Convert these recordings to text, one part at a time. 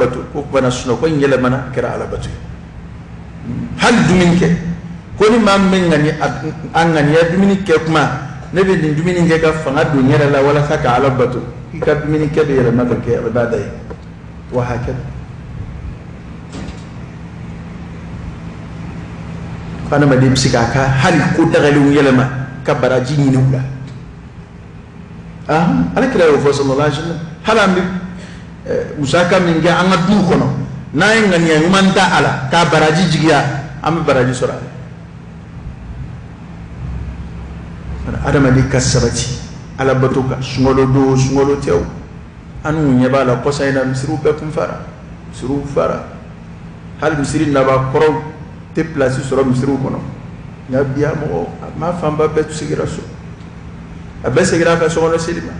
batu ko bana suno ko ngela mana kira ala batu hal duminke ko ni mam men ngani angani ya duminke kuma ne be duminke ga fanga dunyara la wala saka ala batu ka duminke be yala maka ke ibadai wa hakada kana ma dem sikaka hal ko dagalu yelama kabaraji ni nula ala kira yo sallallahu alaihi wasallam halam bi musaka min ga anga du kono nay ngani ya manta ala ka baraji jigiya am baraji sura adama di kasabati ala batuka sungolo do sungolo tew anu nyeba la kosaina misru be kum fara misru fara hal misri na ba koro te place sur misru kono ya biya mo ma famba be tu sigira so abe sigira ka so no silima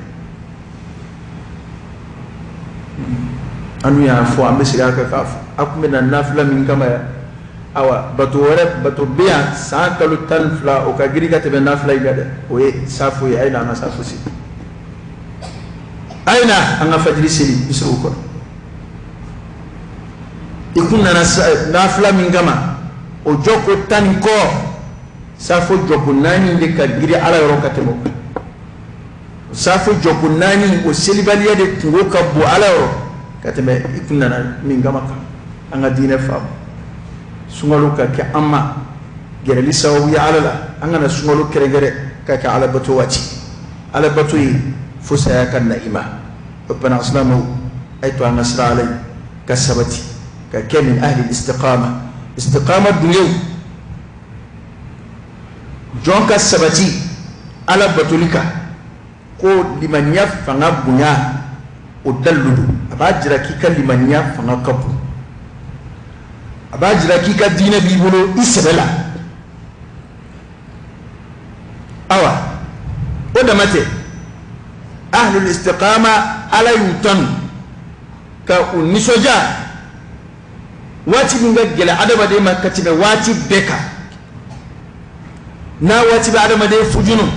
anu ya fo ambe sigira ka ka akume na nafla min kama ya awa batu wore batu biya sa kalu tanfla o ka giriga te be nafla igade o e safu ya ina na safu si aina anga fajiri sili misru kono ikunna na nafla min kama o joko tan ko safo joko nani de ka giri ala yoro katemo safo joko nani o selibaliya de tungo ka bo ala yoro kateme ikunna na mingama ka anga dine fam sungalo ka ke amma gere lisawu ya ala la anga na sungalo kere gere ka ka ala batu wati ala batu yi fusa ya kan naima rabbana aslamu aitu anga sra alai kasabati ka kemin ahli istiqama استقامة دنيو جونكا سبتي على بطوليكا كو لمن يفعنا بنيا ودلدو أباجرا كيكا لمن يفعنا كبو أباجرا كيكا دين بيبولو إسبلا أوا ودمته أهل الاستقامة على يوتن كأنسوجا wati minga gela adama de makati be wati beka na wati be adama de fujunu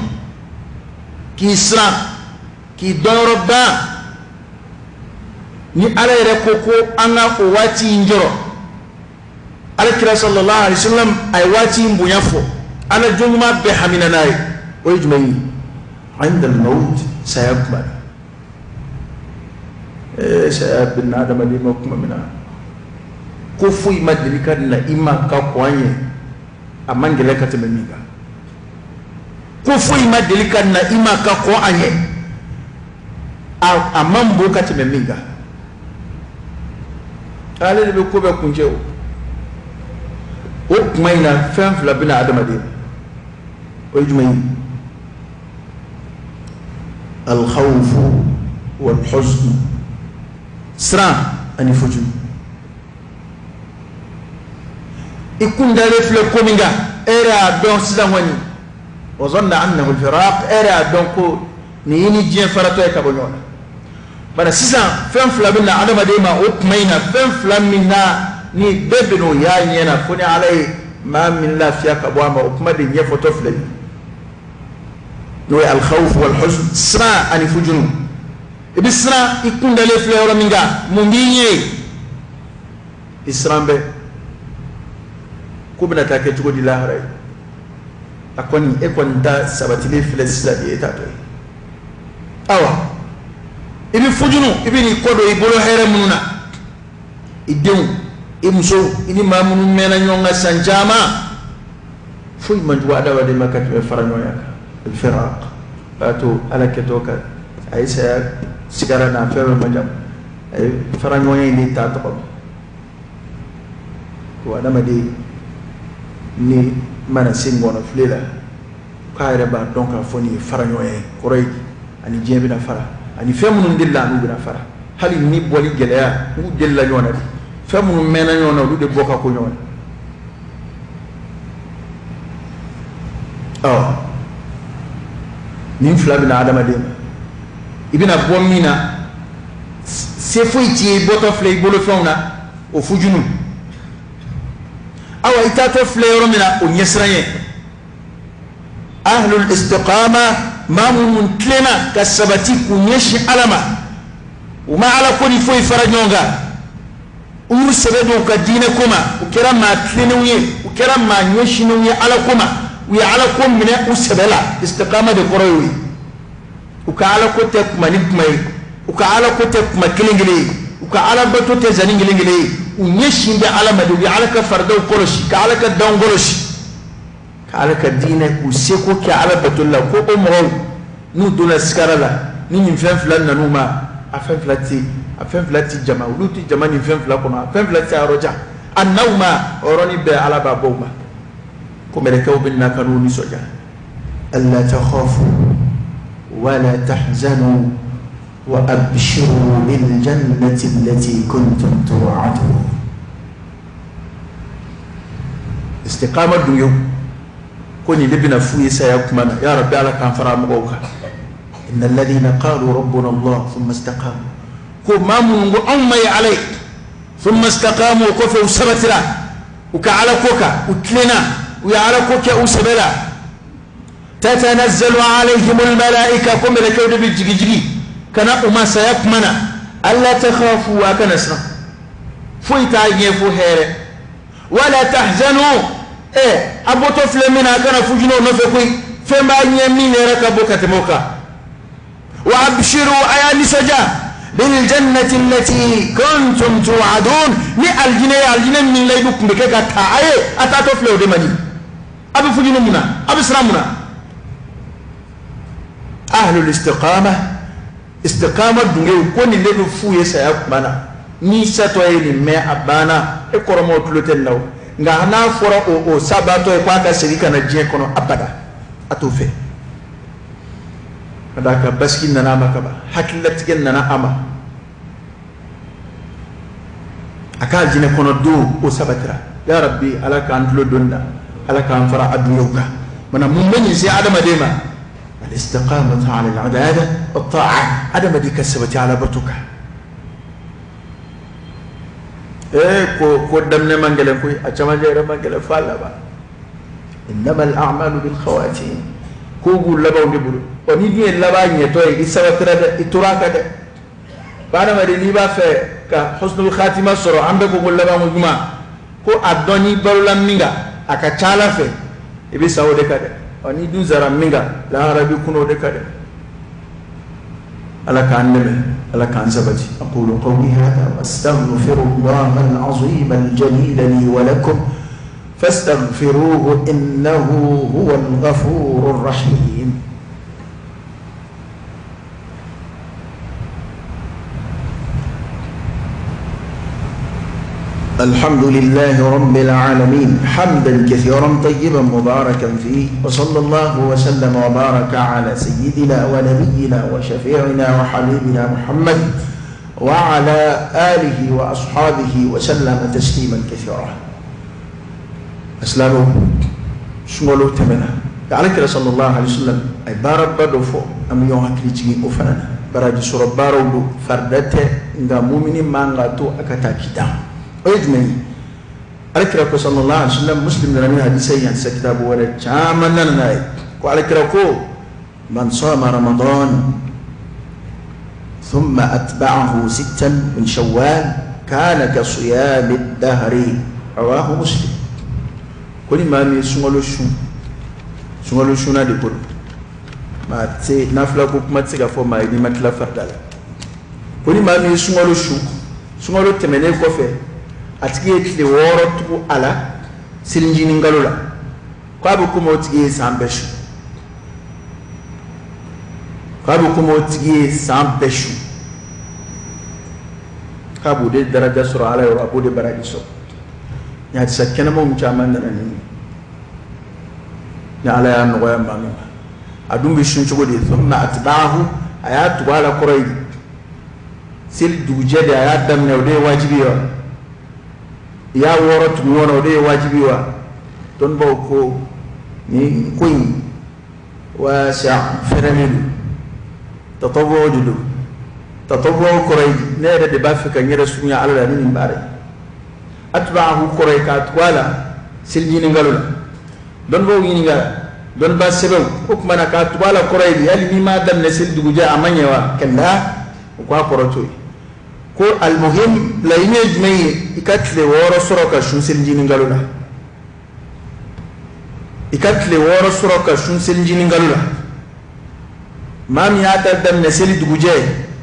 ki isra ki doroba ni ala yere koko anga ko wati njoro ala kira sallallahu alaihi wasallam ay wati mbunya fo ala jongma be hamina nay o yujmai inda al-maut sayakmal sayab bin adama de makuma mina ko fuyi madilika na ima ka kwanye amangele ka tememiga ko fuyi madilika na ima ka kwanye amambo ka tememiga ale be ko be kunje o kumaina fem fla bina adama de o jumai al khawf wal huzn sra ani fujun ikunda refle kominga era don sizamwani wazonna annahu alfiraq era don ko ni yini jien farato e kabonyona bana sizam fem flamina adama de ma ukmaina fem flamina ni bebeno ya nyena funi alai ma min la fiya kabwama ukma de nye foto flami no al khawf wal huzn sra ani fujunu ibisra ikunda refle ora minga mumbinye isrambe ko bina take tugo di lahara akoni e konta sabatile filesa di etato awa ibi fujunu ibi ni kodo ibolo here mununa ideu imso ini mamunu mena nyonga sanjama fuy manjwa dawa de makati be faranyoya al firaq bato ala ketoka aisa sigara na fere majam ay faranyoya ni tato ko adama de ni mana singona flela kaire ba donc foni faranyoye koroy ani jembi na fara ani femunu dilla nu bina fara hali ni boli geleya u dilla nyona femunu mena nyona du de boka ko nyona ni fla bina adama de ibina bomina se foiti boto flay bolo fona o fujunu awa itato flero mina o nyesraye ahlul istiqama mamun tlena kasabati kunyeshi alama وما على كل فوي فرجونغا u sebedo ka dine kuma u kera ma tlenuye u kera ma nyeshinuye ala kuma wi ala ko mine u sebela istiqama de koroyi u ka ala ko te kuma ni kuma u ka ala ko te kuma kilingili u ka ala bato te zaningilingili u nyeshinde ala madu wi ala ka fardo koroshi ka ala ka dangoloshi ka ala ka dine u seko ka ala batulla ko o mo nu dula skarala ni nyimfen flan nanuma afan flati jama uluti jama ni fen fla kono afan flati aroja annawma oroni be ala baboma ko mere ko binna kanu ni soja alla takhafu wala tahzanu wa abshiru bil jannati allati kuntum tu'adun istiqama duyo ko ni lebina fuyi saya kuma ya rabbi ala kan fara mo ko إن الذين قالوا ربنا الله ثم استقاموا كما منغو أمي عليك ثم استقاموا وكفوا سبتلا وكعلى كوكا وكلنا ويعلى كوكا وسبلا تتنزل عليهم الملائكة كم لكود بالجيجي كان أما سيكمنا ألا تخافوا وكنسنا فويتا يفو هيري ولا تحزنوا أبو طفل منها كان فجنو نفقوي فما يمين ركبوك تموكا وابشروا ايا نسجا بالجنه التي كنتم توعدون ني الجنه من ليبكم بكا تاي اتاتو فلو دي ماني ابو فجينو منا ابو سلامنا اهل الاستقامه استقامه دغه كوني لبو فويه سيا بنا ني ساتوي ني مي ابانا e koromo tuloten law nga na fora o sabato e kwata sirika na je kono abada atofe adaka baskin nana makaba hakilat gen nana ama aka jine kono do o sabatira ya rabbi ala kan tulo donda ala kan fara aduyoka mana mun bani sai adama dema al istiqamatu ala al ibada wat ta'a adama di kasabati ala batuka ko damne mangale koy a chama jere mangale falla ba innamal a'malu bil khawatim ko gu labaw de bulu oni ni laba nyeto e isabatira de ituraka de bana mari ni ba fe ka husnul khatima soro ambe ko laba mo juma ko adoni barulam minga aka chala fe e bi sawo de kade oni du zara minga la arabi kuno de kade ala kan neme ala kan sabati aqulu qawli hada wastaghfirullah al-azim al-jalil li wa lakum فاستغفروه إنه هو الغفور الرحيم الحمد لله رب العالمين حمدا كثيرا طيبا مباركا فيه وصلى الله وسلم وبارك على سيدنا ونبينا وشفيعنا وحبيبنا محمد وعلى آله وأصحابه وسلم تسليما كثيرا أسلامه شمولو تمنا عليك صلى الله عليه وسلم أي بارب بدوفو أم يوم هكريتشي أفنانا براجي سورة بارو فردته إنغا مؤمنين مانغاتو أكتا كتاب أيدمني عليك صلى الله عليه وسلم مسلم لنا حديثي عن سكتاب ورد جامنا ناي وعليك من صام رمضان ثم أتبعه 6 من شوال كان كصيام الدهر رواه مسلم كل ما مي سungalo shuna de ko ma te nafla ko kuma tsiga fo ma ni matla fardala kuli ma mi sungalo temene ko fe atike tile woro tu ala silinjini ngalola ko abu ko motige sambeshu kabu de daraja sura ala wa abu de baraji so ya sakena mo mchaman na ni ya ala ya no ya manu adum bi shun chugo de thumma atba'ahu ayatu wala qurayb sil duje da ya dam ne de wajibi ya worot mi wono de wajibi wa don ba ko ni koyi wa sha feramidu tatawwu qurayb ne de ba fi kan yara sunya ala ni bare atba'ahu qurayka wala siljini ngalula don bo yini ngala don ba sebe hukma na ka wala quraybi yali mi ma dam ne sil duguja amanyewa kalla ko qoroto ko almuhim la image mai ikatle woro soroka shun seljini ngalula ikatle woro soroka shun seljini ngalula mami hata dam na seli duguje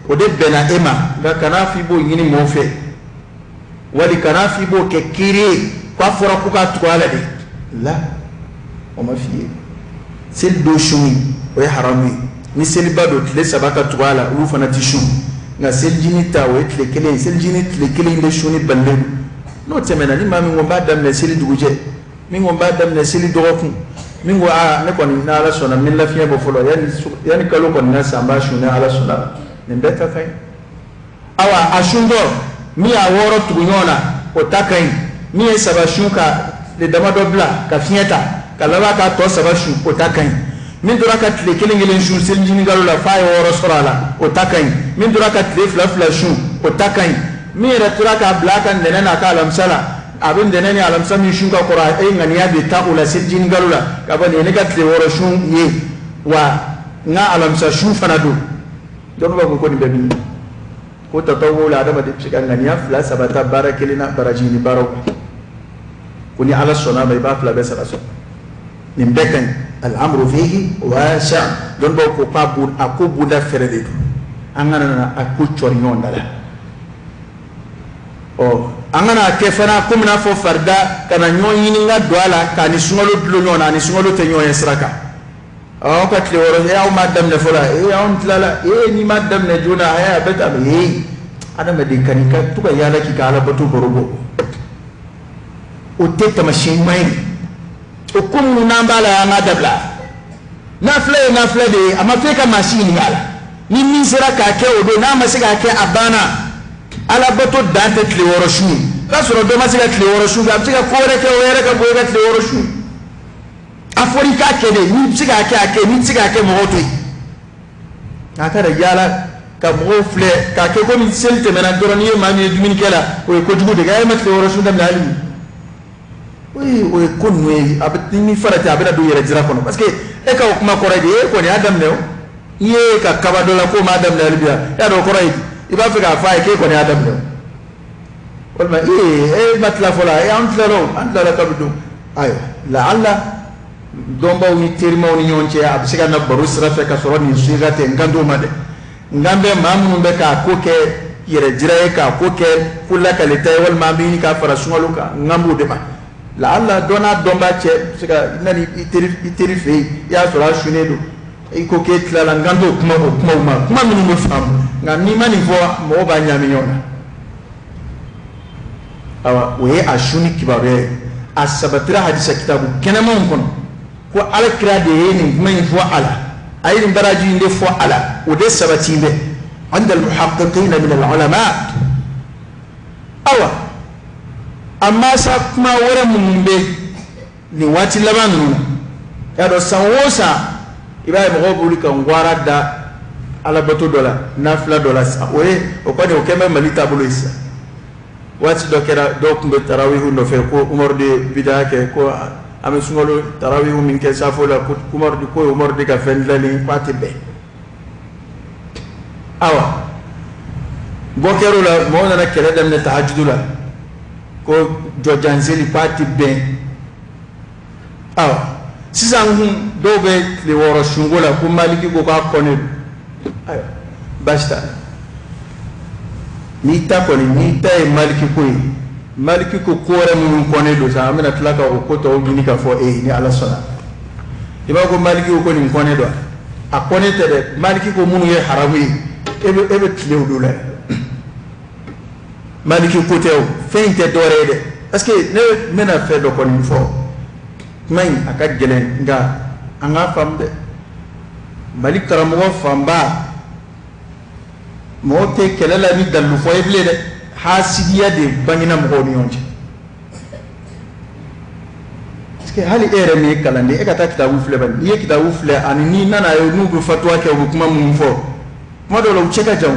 o de bena ema ga kana fi bo yini mofe wali kana fi bo ke kiri kwa fora ku ka twala de la o ma fi sel do shuni o ya harami ni seli bado tle sabaka twala u fana tishu nga seljini ta o tle kele seljini tle kele inde shuni balle no temena ni mami ngomba dam na seli duguje mi ngomba dam na seli dogokun mingo a ne kɔni na ala sɔnna min lafiya bɔ fɔlɔ yani kalo kɔni na sanba sun ala sɔnna nin bɛɛ ka ɲi awa a sun dɔ min y'a wɔɔrɔ tugu ɲɔgɔn na o ta ka ɲi min ye saba sun ka le dama dɔ bila ka fiɲɛ ta ka laban k'a tɔ saba sun o ta ka ɲi min tora ka tile kelen kelen sun selijini kalo la f'a ye wɔɔrɔ sɔrɔ a la o ta ka ɲi min tora ka tile fila fila sun o ta ka ɲi min yɛrɛ tora k'a bila a ka nɛnɛ n'a ka alamisa la abin da nani alamsa min shun ka qura ay ngani ya be ta ula sirjin galula ka bani ne ka tle woro shun ye wa nga alamsa shun fanado don ba ko ni bebi ko ta tawo la da ba de shiga ngani ya fla sabata barakelina barajini baro ko ni ala sona bai ba fla be sara so ni bekan al amru fihi wasa don ba ko pa bu akubu da ferede an ngana akuchori nyondala o angana ke fana ko mina fo farda kana nyoni nga doala ka ni sungolo dlo nyona ni sungolo te nyoye sraka o ka tle woro ya o madam ne fola on tlala ni madam ne juna ya beta be ada me de kanika tuka yala ki kala batu borobo o te tamashin mai o kum nambala ya ngadabla na fle de ama fe ka machine ngala ni min sraka ke o do na masika ke abana ala bato dante tle woro shu kasoro do masika tle woro shu ga tsika kore ke were ka boye tle woro shu afrika ke de ni tsika ke ake ni tsika ke mo hoto aka da yala ka mo fle ka ke ko mi selte mena doro ni ma mi dumin kela o ko jugu de ga ma tle woro shu dam lali o ko nwe abati mi farata abada do yere jira kono parce que e ka kuma kore de ko ni adam ne o ye ka kabado la ko ma adam lali biya ya do kore iba fika fa ke ko ni adam do wala matla fola antla kabdu ayo la alla domba wi terma woni nyonche absika na barus rafa ka soro ni sirate ngando made ngambe mamu be ka ko ke yere jira ka ko ke kula kalita wal mamini ka fara sungalo ka ngambu de ma la alla dona domba che sika nani iteri fe ya soro shunedo iko ke tlala ngando kuma minu mo fam ngani mani fo mo ba nyami nyona awa we ashuni kibare asabatra hadisa kitabu kenama kono ko ala kira de ni mai fo ala ayin baraji inde fo ala o de sabati be عند المحققين من العلماء awa amma sakuma wara mun be ni wati labanu ya do sanwosa ibaye mo buli kan gwara da ala bato dola nafla dola sa oye o ko ne o keme malita bulo isa wati do kera do kumbe tarawih no fe ko umar de bida ke ko ame sungolo tarawih min ke safo la ko umar de ka fen lali pati be awa bokero la mo na kere dem ne tahajjudula ko jojanseli pati be awa sisan do be le woro shungola ko maliki ko ka kone ayo basta ni ta ko ni ta e maliki ko kore mun kone do sa amena tlaka ko to ni ka fo ni ala sona iba ko maliki ko ni kone do a kone te de maliki ko mun ye haramu ebe tle do la maliki ko te o feinte dore de parce que ne mena fe do ko ni fo may aka gelen nga anga famde malik karamo famba mo te kelela ni dalu fo eble de hasidiya de bangina mo ni onje parce que hali ere me kalande e kata kitabu fle ban ye kitabu fle ani ni nana yo nubu fatwa ke hukuma mum fo mo do lo cheka jaw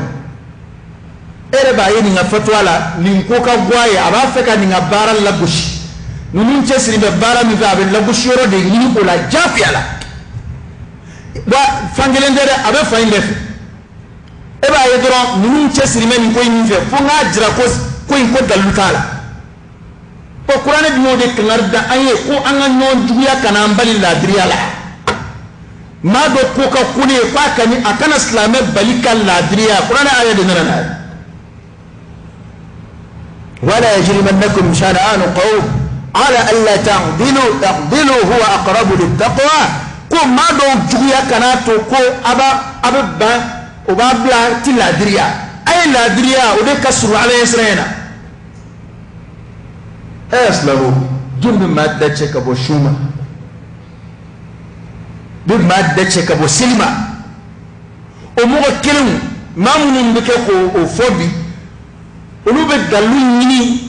ere ba yini nga fatwa la ni ko ka gwaye aba feka ni nga baral la gushi nunun chesri be bara mi fa be la gushoro de ni ko la jafiala ba fangelendere abe fa inde e ba ye dron nunu che sirime ni ko yin fe fo nga jira ko in ko dalutala ko qur'an bi mo de kanarda aye ko anga non juya kana mbali la driyala ma do ko ka kune fa kani akana islame balika la driya qur'an aya de nana wala yajrimannakum shana'an qawm ala alla ta'dilu huwa aqrabu lit-taqwa ko ma do juya kana to ko aba ba o ba bla ti la driya ay la driya o de kasru ala yasrena aslamu jumb madda cheka bo shuma bi madda cheka bo silma o mo kelum mamun be ko o fobi olu be dalu ni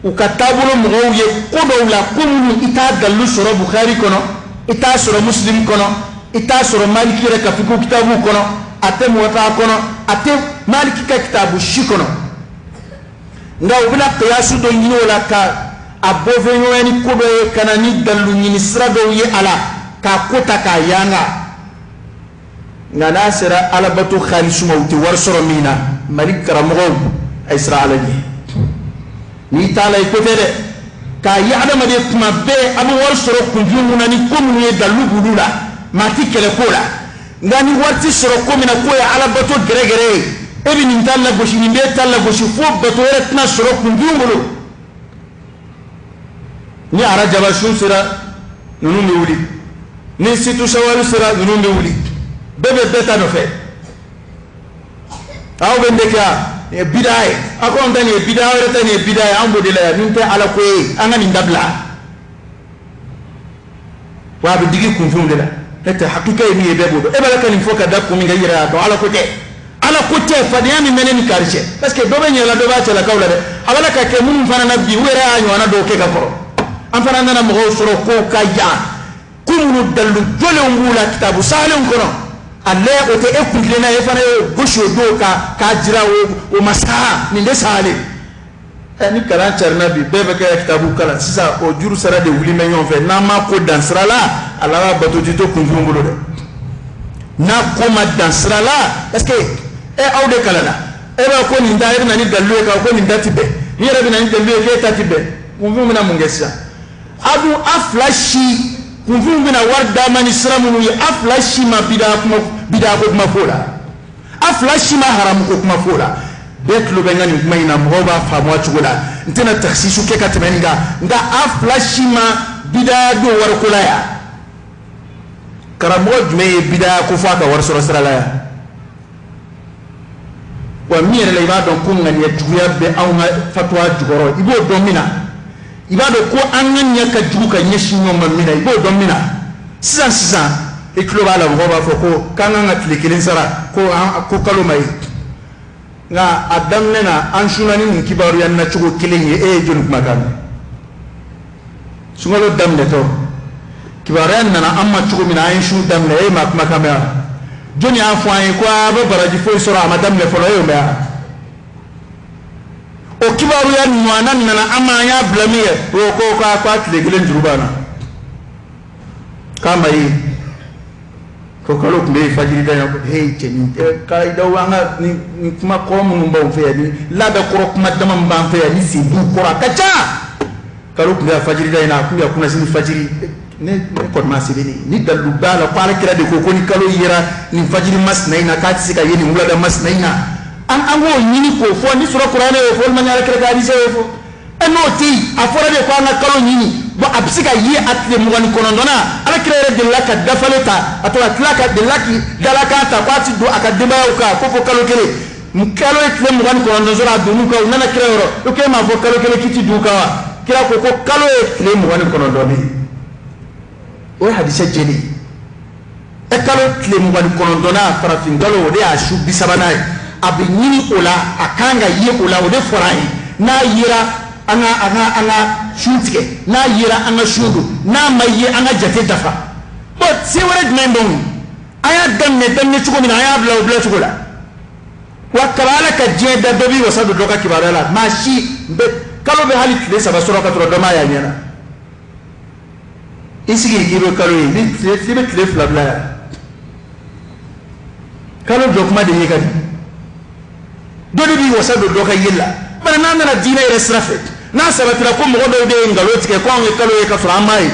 u katabulo mo ye ko do la ko mun ita dalu sura bukhari kono ita sura muslim kono ita sura maliki reka fiku kitabu kono ate muwata kono ate maliki ka kitabu shikono nga ubila qiyasu do nyino la ka above nyoni ko do kana ni dalu nyini sira do ye ala ka kota ka yanga nga nasira ala batu khalisu mawti warsoro mina malik karamo ay sira ala ni tala ko tede ka yaadama de kuma be abu warsoro kunjumuna ni komu ye dalu bulula mati kele kola ngani warti soro ko mina ko ya ala bato gere ebi ni talla goshi ni be talla goshi fo bato retna soro kunjumulu ni arajaba shun sira nunu mi wuli ni situ shawalu sira nunu mi wuli bebe beta no fe aw bendeka e bidaye akon tani e bidaye retani e bidaye ambo de la ninte ala ko anga ni ndabla wa bi digi kunfum de la eta hakika ni e bebo e bala kan foka dakko mi ngayira to ala ko te fadiyami meneni karche parce que do be nyela do ba chala kawla de abala ka ke mun fana nabbi wera anyo ana do ke ka koro am fana nana mo soro ko kaya kumunu dalu jole ngula kitabu salun kono alle o te ekundle na e fana gosho do ka jira o masaha ni de sale ni karan charna bi bebe ka kitabu kala sisa o juru sara de wuli menyon fe na ma ko dansra la ala bato dito kunjumbulo de na ko ma dansra la parce que e awde kala la e ba ko ni ndaire na ni dalu ka ko ni datibe ni rabi na ni dalu ke tatibe kunjumu na mungesa adu aflashi kunjumu na warda mani sramu ni aflashi ma bida ko kuma fola aflashi ma haram ko kuma fola betlo bengani kuma ina mhoba famwa chugula ntena taksisu ke katmenga nga aflashi ma bida do war kulaya karamo jume bida ko faka war sura sala ya wa mire le ibado kunga ni tuya be awma fatwa jugoro ibo domina ibado ko anganya ka juka nyeshi nyoma mina ibo domina sisan iklo bala mhoba foko kanga ngatlikilin sara ko kalomai nga adamne na anshunani mun kibaru yanna chugo kilenye jonu makan sungalo damne to kibaru yanna na amma chugo mina anshu damne makama joni afwan ko aba baraji fo sura amadamne folo yo mea o kibaru yanna nan na amma ya blamiye ko ko atle gilen jurubana kama yi ko kalo kumbe fajiri da yako cheni kai da wanga ni kuma ko mun ba fe ni la da ko kuma da man ba fe ni si du ko akacha kalo kumbe fajiri da ina kuya kuna sini fajiri ne ko ma si ni dalu bala ko ala kira de ko ni kalo yira ni fajiri mas na ina ka tsika yeni mula da mas na ina an go nyini ko fo ni sura qur'ane fo man yara kira ka di se fo enoti afora de ko na kalo nyini bo absika yi atle mugani konondona ala kirere de la ka dafaleta atola tlaka de laki dalaka ta kwati do akadema uka kofo kalo kele mkalo etle mugani konondo zora dunu ka unana kirero uke ma fo kalo kele kiti duka kira ko kalo etle mugani konondo ni o hadise jeni e kalo etle mugani konondona farafin galo de ashu bisabana abinyini ola akanga yi ola ode forai na yira anga shuntige na yira anga shudu na maye anga jate dafa but si wala dmembon aya danne chuko mina aya bla chuko la wa kabala ka je da dobi wasadu doka kibarala mashi be kalo be halit le sabasoro ka tro doma ya nyana isigi giro kalo ni tlibe tlef la bla kalo dokma de yegadi doni bi wasa do ka yilla bana nan na dina ire srafe na sabatira ko mo do de ngaloti ke ko ngi kalo e ka fara mai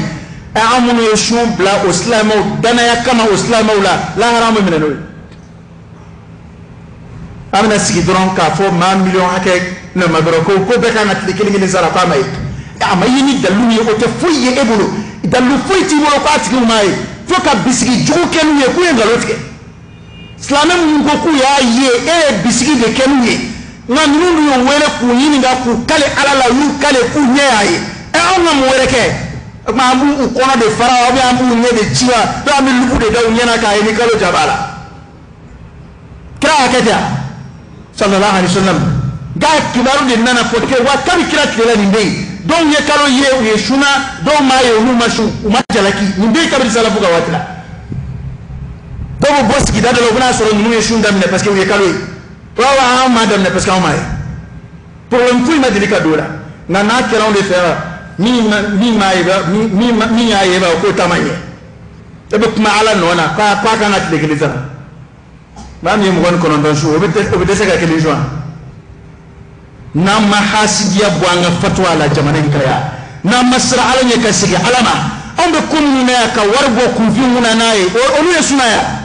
e amunu yeshum bla islamo dana ya kama islamo la haramu minano amna sigi doron ka fo ma million hake na magro ko be kana tikili ni zara pa mai ama yini dalu ni o te fuye ebulu dalu fuye ti woro pa tigi mai fo ka bisigi jugu kenu ye ku ngaloti ke islamem mun ko ku ya ye e bisigi de kenu ye nga nunu yo wele ku yini nga ku kale alala yu kale ku nye aye e on mo wele ke ma ambu u kono de fara obi ambu nye de chiwa do ami lubu de daw nyana ka ni kalo jabala kra akata sallallahu alaihi wasallam ga kibaru de nana potke wa kabi kira kila ni mbei don ye kalo ye shuna don ma ye ru mashu umajalaki ni mbei kabi salafu ga watla do bo boss ki dadalo buna soro ni ye shunda mine parce que ye kalo wa madame ne parce qu'on m'a problème tout il m'a délicat dola nana kera on le faire mi aïba ko tamanye e be kuma ala nona ka kana l'église ba mi mo gon kono don shu obete se ka kele joa na mahasidiya bwanga fatwa la jamanen kaya na masra ala nye kasigi alama on be komunu na ka wargo ku fi muna nae onu yesuna ya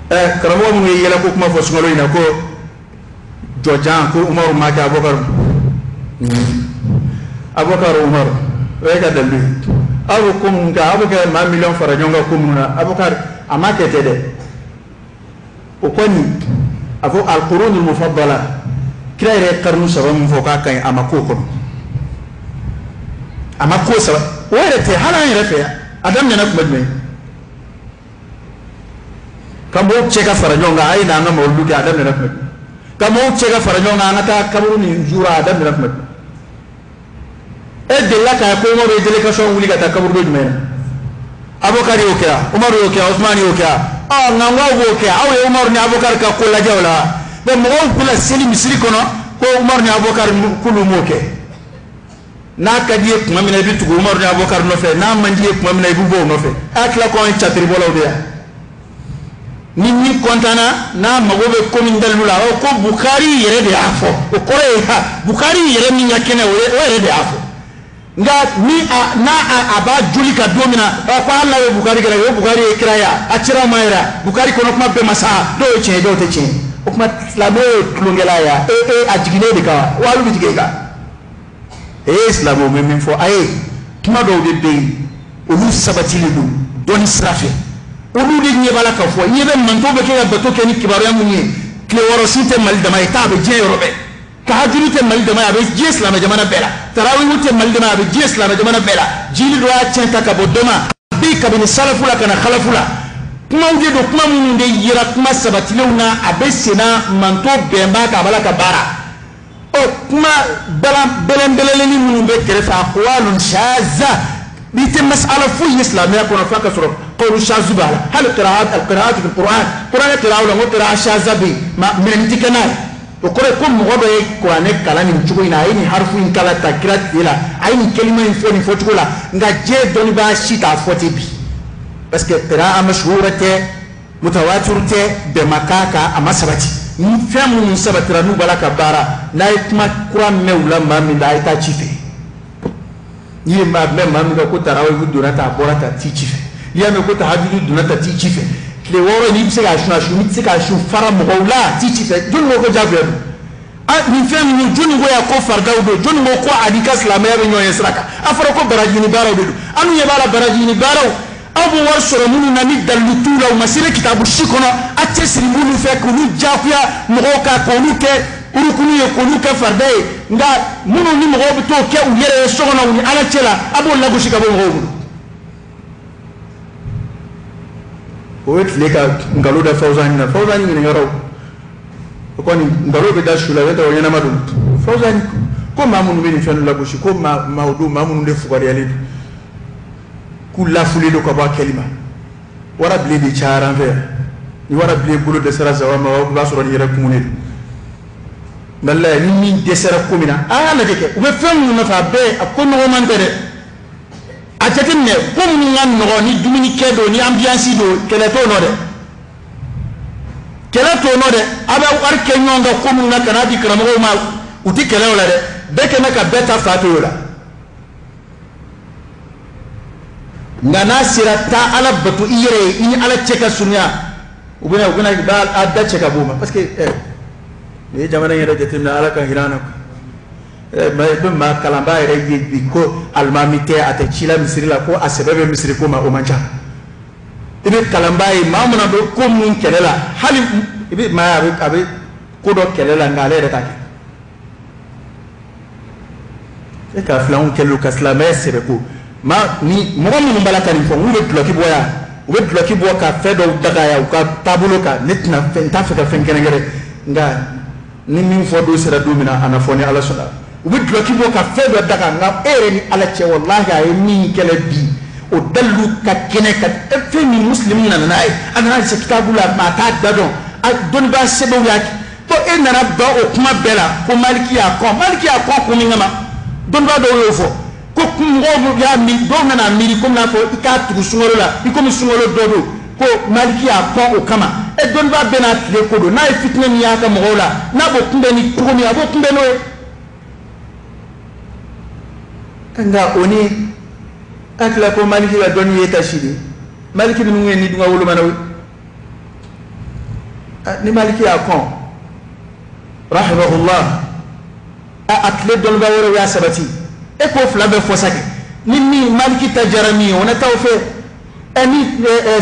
karamo mu yela ko kuma fo sungalo ina ko jojan ko Umar maka Abubakar Umar wega dalbi abu kum ga Abubakar ma million fara jonga kumuna Abubakar amake tede o koni afu al-qurun al-mufaddala kire qarnu sabam fo ka kan amako ko amako sa were te halan refe adam ne na kuma dme kamo cheka farajonga aina nga mawluki adam na rahmat kamo cheka farajonga ngata kaburu ni njura adam na rahmat e de la ka ko mo be delegation wuli gata kaburu do jumena Abubakar yokya Umar yokya Uthman yokya nga ngo yokya awe Umar ni Abubakar ka kula jawla be mo kula seli misri kono ko Umar ni Abubakar kulu moke na kadiye kuma mina bitu Umar ni Abubakar no fe na mandiye kuma mina ibubo no fe atla ko en chatri bolo be ni kontana na magobe komin dalula ko Bukhari yere de afo o kore ha Bukhari yere mi nyakene o yere de afo nga ni na aba julika domina ko Allah we Bukhari kala we Bukhari kiraya achira maira Bukhari kono kuma be masa do che do te che o kuma islamo tulungela ya ajigine de ka walu bitigeka islamo men fo ay kuma do be o sabati lu don israfe olu de nye bala ka fo yebe manto be ke bato ke ni kibaru ya munye kle woro sinte mal dama ita be je yorobe ka hajuru te mal dama be je islam jamana bela tarawi wute mal dama be je islam jamana bela jili do achenta ka bodoma bi ka bin salafula kana khalafula kuma uje do kuma mun de yira kuma sabatiluna abesena manto be mbaka bala ka bara o kuma belen ni mun be kerefa aqwalun shaza بيت مسألة فوق إسلامية كنا فاكر سورة قول شاذ بها هل القراءات في القرآن قراءة ولا قراءة شاذ بي ما من تكنا وقرأ كل مغبى قرآن كلام ينشوفين أي حرف إن كلا تكرات إلى أي كلمة ينفون يفوتولا نجد دوني باشي تافوتي بي بس كقراءة مشهورة متواترة بمكاكا أما سبتي نفهم من سبت رنو بلا كبارا نايتما قرآن مولا ما من دايتا تشيفي yé ma même ma mi ko tarawe bu donata borata tichife yé me ko tahajjudu donata tichife le woro ni se ga shuna shuni se ga shu fara mogola tichife jun ko jabe a ni fem ni jun go ya ko farda do jun go ko adika islamaya be nyoye sraka afara ko barajini baraw do anu ye bala barajini baraw abu war soro munu na ni dalutula masire kitabu shikono atte sirimunu fe ko ni jakuya mogoka ko ni ke urukuni ye konu ke farde nga munu ni mo be to ke u yere sogona ni ala cela abo lagu shika bo ngo o et leka ngalo da fawzani ni ngaro ko ni ngalo be da shula weta o yana madu fawzani ko mamunu be ni fenu lagu shi ko maudu mamunu de fugari ali ku la fuli do ko ba kelima wara ble di charan ver ni wara ble bulo de sara zawama wa ba soro ni yere kumune wallahi ni desera komina ala deke ube fennu na fa be akono o mandere atatine comme ni ngan no ni dumini kedo ni ambiance do kele to no de kela to no de aba war kenyo nga ko mun na kana di kramo ma uti kela wala de beke na ka beta fatu yola ngana sirata ala batu ire ini ala cheka sunya ubina ba adda cheka buma parce que ni jamana yere jetina ala kan hirana ma kalamba ere bi ko almamite ate chila misiri la ko asebebe misiri ko ma o manja ibe kalamba mamuna do ko mun kelela hali ibe ma abe ko do kelela ngale re take e ka flaun kelu kaslama sebe ko ma ni mo mun balaka ni fo ube bloki boya ka fedo daga ya ka tabulo ka netna fenta feka fenkenengere nga ni min fo do sera do mina ana foni ala sala ube bloki boya ka fedo daga nga ere ni ala che wallahi ay min kele bi o dalu ka kene ka fe ni muslimin na nay ana se kitabula ma ta dadon don ba sebe ya to e na ba o kuma bela ko maliki ya ko min ngama don ba do yo fo ko ngo ya mi do na miri ko na fo ika tugu sungolo la iko mi sungolo dodo ko maliki ya ko o kama e don ba bena tle ko do na fitne mi ya ka mo la na bo kunde ni ko mi abo kunde no kanga oni akla ko maliki la don yeta shidi maliki ni ngeni ni dunga wulu manawi ni maliki ya ko rahimahullah akle don ba woro ya sabati e ko flabe fosake nini maliki tajarami ona tawfe ani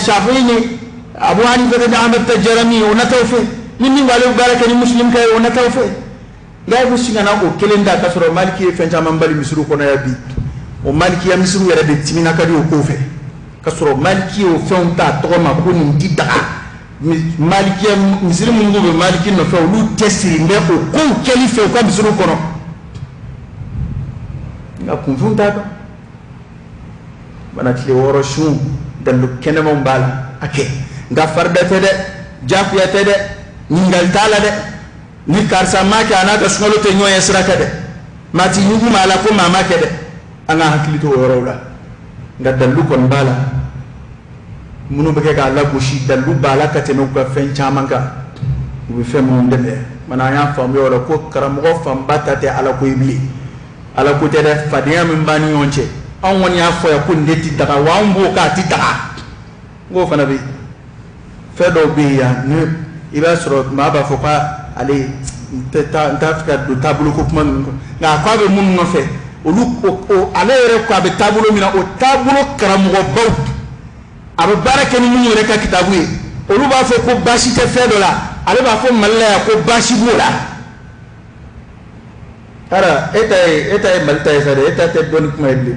shafi'i ni abu hanifa da ahmad tajarami ona tawfe nini wale baraka ni muslim kay ona tawfe ngay bu singa na ko kelenda kasoro maliki fenja mambali misru ko na yabi o maliki ya misru yara de timina kadi o ko fe kasoro maliki o fenta to ma ko ni dida maliki ya misru mungu be maliki no fe lu tesiri mbe ko kelife ko misru ko no nga kunfunta ko bana tile woro shun dalu kenema mbala ake nga farda tede jafiya tede ningal tala de ni karsa make anaka sungalo te nyoya siraka de mati yugu mala ko mama ke de anga hakilito woro la nga dalu kon bala munu beke ga la bushi dalu bala ka tenu ko fen chamanga ubi fe mon de mana ya fam yo ko karamo fam batate ala ko ibli ala ko tere fadiya min bani yonche an woni ya fo ya ko ndeti daga wambo ka ti daga go fana bi fedo bi ya ne iba soro ma ba fo pa ale ta do tabulu ko kuma nga ko be mun no fe o lu o ale re ko be tabulu mina o tabulu karamo baw abu baraka ni mun re ka kitabu e o lu ba fo ko bashi te fedo la ale ba fo malla ko bashi bola ara eta malta sare eta te don kuma ibli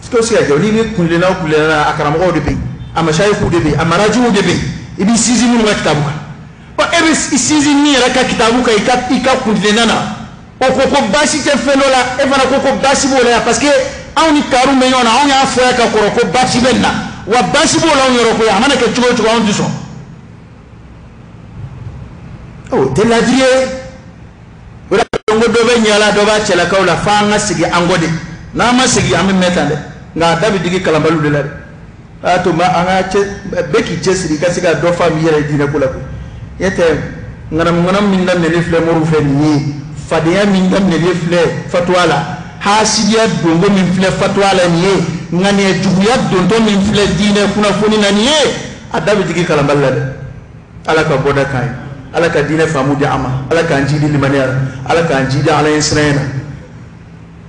sko sia joni ni kulena akaramo de bi amashayikhu de bi amaraju de bi ibi sizi mun kitabu ko ebi sizi ni raka kitabu ka ika kulena na o ko bashi te fenola e fana ko bashi bola parce que awni karu me yona awni afoya ka ko bashi benna wa bashi bola on yoro ko ya mana ke chugo on diso oh de la vie ngo do be nyala do ba chela kawla fa nga sigi angode na ma sigi am metande nga dabi digi kalambalu de la ato ma anga che beki jesri ka siga do fam yere dina kula ko yete nganam min dam ne lefle moru fe ni fadiya min dam ne lefle fatwala hasidiya dongo min fle fatwala ni ngane juguya donto min fle dina kuna foni na ni adabi digi kalamballa de ala ka boda kai ala ka dina famu da ama ala ka njidi limaniya ala ka njidi ala insrena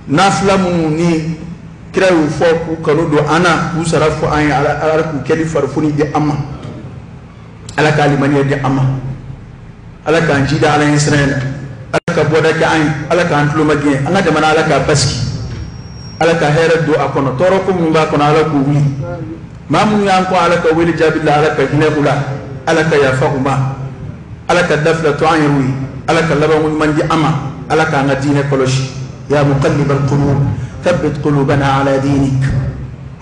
naflamu ni kira yu fo ku kanu do ana ku sarafu an ala ku keli farfuni di ama ala ka limaniya di ama ala ka njidi ala insrena ala ka boda ka an ala ka antlo magin ala da mana ala ka baski ala ka hera do akono toro ko mun ba kono ala ku wi mamu yan ko ala ka wili jabilla ala ka hina kula ala ka ya faquma ala ka dafla to an yuri ala ka laban man di ama ala ka ngadine koloshi ya muqallib alqulub ثبت قلوبنا على دينك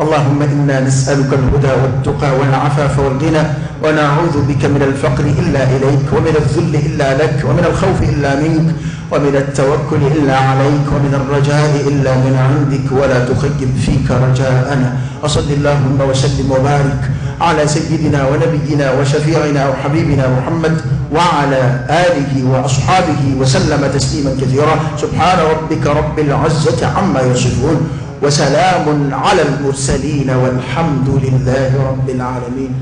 اللهم إنا نسألك الهدى والتقى والعفاف والغنى ونعوذ بك من الفقر إلا إليك ومن الذل إلا لك ومن الخوف إلا منك ومن التوكل إلا عليك ومن الرجاء إلا من عندك ولا تخيب فيك رجاءنا وصل اللهم وسلم وبارك على سيدنا ونبينا وشفيعنا وحبيبنا محمد وعلى آله وأصحابه وسلم تسليما كثيرا. سبحان ربك رب العزة عما يصفون وسلام على المرسلين والحمد لله رب العالمين.